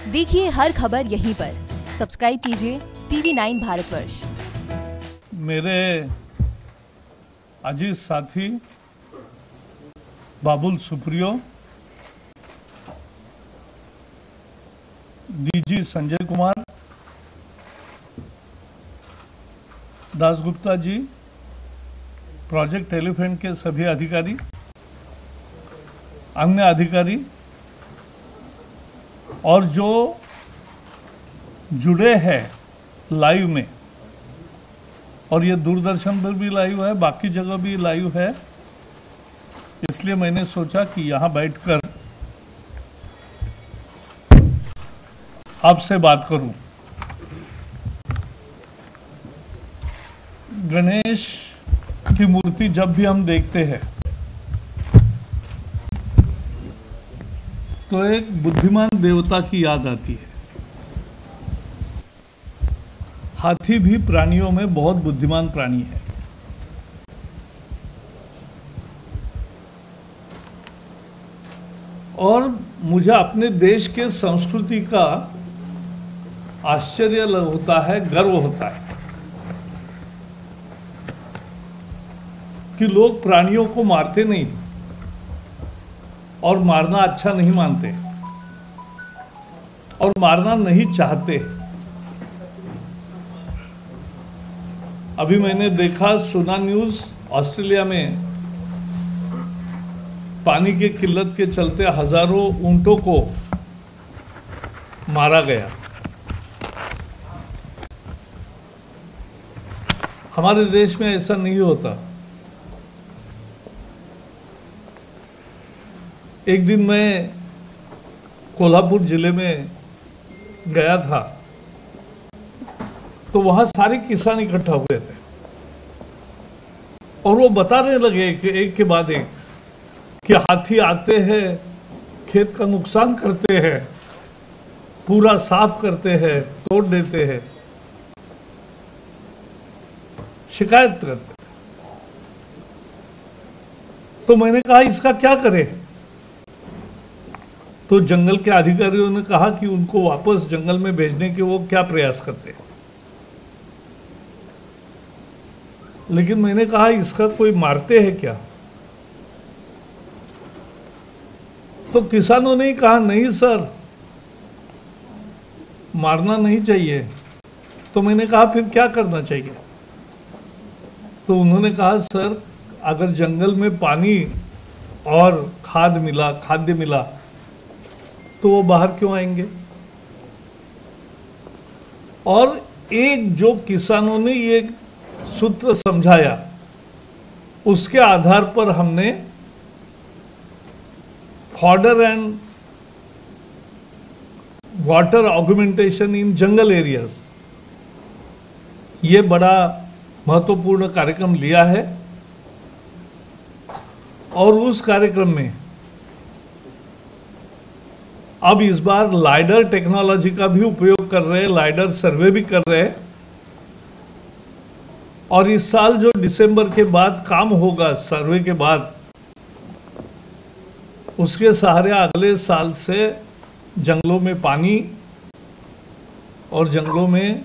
देखिए हर खबर यहीं पर। सब्सक्राइब कीजिए TV9 भारतवर्ष। मेरे अजीज साथी बाबुल सुप्रियो, डीजी संजय कुमार, दासगुप्ता जी, प्रोजेक्ट एलिफेंट के सभी अधिकारी, अन्य अधिकारी और जो जुड़े हैं लाइव में, और ये दूरदर्शन पर भी लाइव है, बाकी जगह भी लाइव है, इसलिए मैंने सोचा कि यहां बैठकर आपसे बात करूं। गणेश की मूर्ति जब भी हम देखते हैं तो एक बुद्धिमान देवता की याद आती है। हाथी भी प्राणियों में बहुत बुद्धिमान प्राणी है। और मुझे अपने देश के संस्कृति का आश्चर्य होता है, गर्व होता है कि लोग प्राणियों को मारते नहीं और मारना अच्छा नहीं मानते और मारना नहीं चाहते। अभी मैंने देखा, सुना न्यूज, ऑस्ट्रेलिया में पानी की किल्लत के चलते हजारों ऊंटों को मारा गया। हमारे देश में ऐसा नहीं होता। एक दिन मैं कोल्हापुर जिले में गया था, तो वहां सारे किसान इकट्ठा हुए थे और वो बताने लगे कि एक के बाद एक कि हाथी आते हैं, खेत का नुकसान करते हैं, पूरा साफ करते हैं, तोड़ देते हैं, शिकायत करते हैं। तो मैंने कहा इसका क्या करें? तो जंगल के अधिकारियों ने कहा कि उनको वापस जंगल में भेजने के वो क्या प्रयास करते हैं। लेकिन मैंने कहा इसका कोई मारते हैं क्या? तो किसानों ने कहा नहीं सर, मारना नहीं चाहिए। तो मैंने कहा फिर क्या करना चाहिए? तो उन्होंने कहा सर, अगर जंगल में पानी और खाद्य मिला तो वो बाहर क्यों आएंगे? और एक जो किसानों ने ये सूत्र समझाया, उसके आधार पर हमने fodder and water augmentation in jungle areas, ये बड़ा महत्वपूर्ण कार्यक्रम लिया है। और उस कार्यक्रम में अब इस बार लाइडर टेक्नोलॉजी का भी उपयोग कर रहे हैं, लाइडर सर्वे भी कर रहे हैं। और इस साल जो दिसंबर के बाद काम होगा, सर्वे के बाद, उसके सहारे अगले साल से जंगलों में पानी और जंगलों में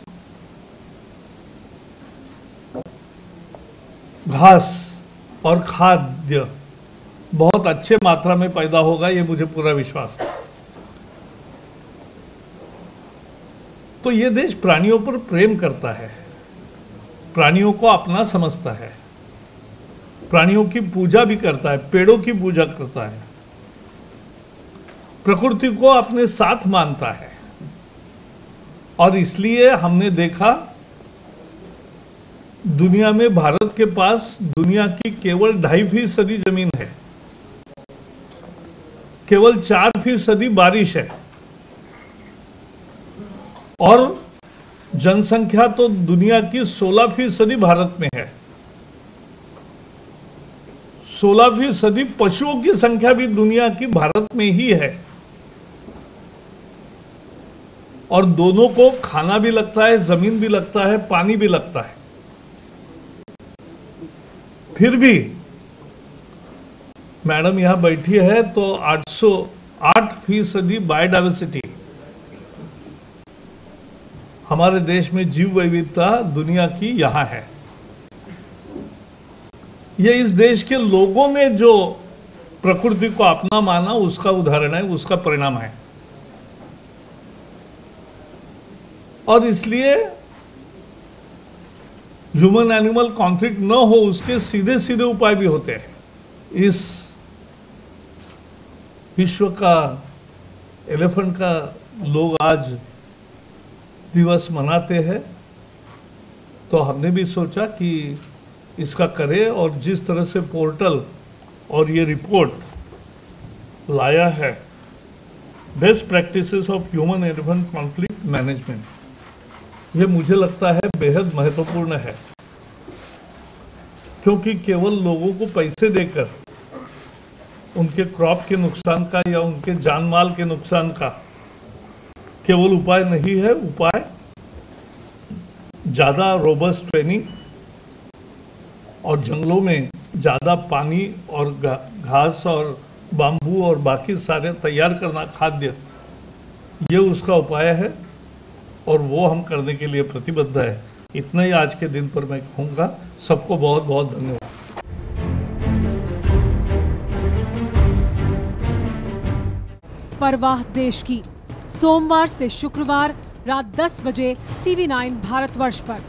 घास और खाद्य बहुत अच्छे मात्रा में पैदा होगा, ये मुझे पूरा विश्वास है। तो ये देश प्राणियों पर प्रेम करता है, प्राणियों को अपना समझता है, प्राणियों की पूजा भी करता है, पेड़ों की पूजा करता है, प्रकृति को अपने साथ मानता है। और इसलिए हमने देखा, दुनिया में भारत के पास दुनिया की केवल 2.5% जमीन है, केवल 4% बारिश है, और जनसंख्या तो दुनिया की 16% भारत में है। 16% पशुओं की संख्या भी दुनिया की भारत में ही है। और दोनों को खाना भी लगता है, जमीन भी लगता है, पानी भी लगता है। फिर भी मैडम यहां बैठी है तो 808% बायोडाइवर्सिटी हमारे देश में जीव विविधता दुनिया की यहाँ है। ये इस देश के लोगों ने जो प्रकृति को अपना माना उसका उदाहरण है, उसका परिणाम है। और इसलिए ह्यूमन एनिमल कॉन्फ्लिक्ट न हो उसके सीधे सीधे उपाय भी होते हैं। इस विश्व का एलिफेंट का लोग आज दिवस मनाते हैं, तो हमने भी सोचा कि इसका करें, और जिस तरह से पोर्टल और ये रिपोर्ट लाया है best practices of human elephant conflict management, ये मुझे लगता है बेहद महत्वपूर्ण है। क्योंकि केवल लोगों को पैसे देकर उनके क्रॉप के नुकसान का या उनके जान माल के नुकसान का केवल उपाय नहीं है। उपाय ज्यादा रोबस्ट ट्रेनिंग और जंगलों में ज्यादा पानी और घास और बांबू और बाकी सारे तैयार करना, खाद्य, ये उसका उपाय है और वो हम करने के लिए प्रतिबद्ध है। इतना ही आज के दिन पर मैं कहूँगा। सबको बहुत बहुत धन्यवाद। परवाह देश की, सोमवार से शुक्रवार रात 10 बजे TV9 भारतवर्ष पर।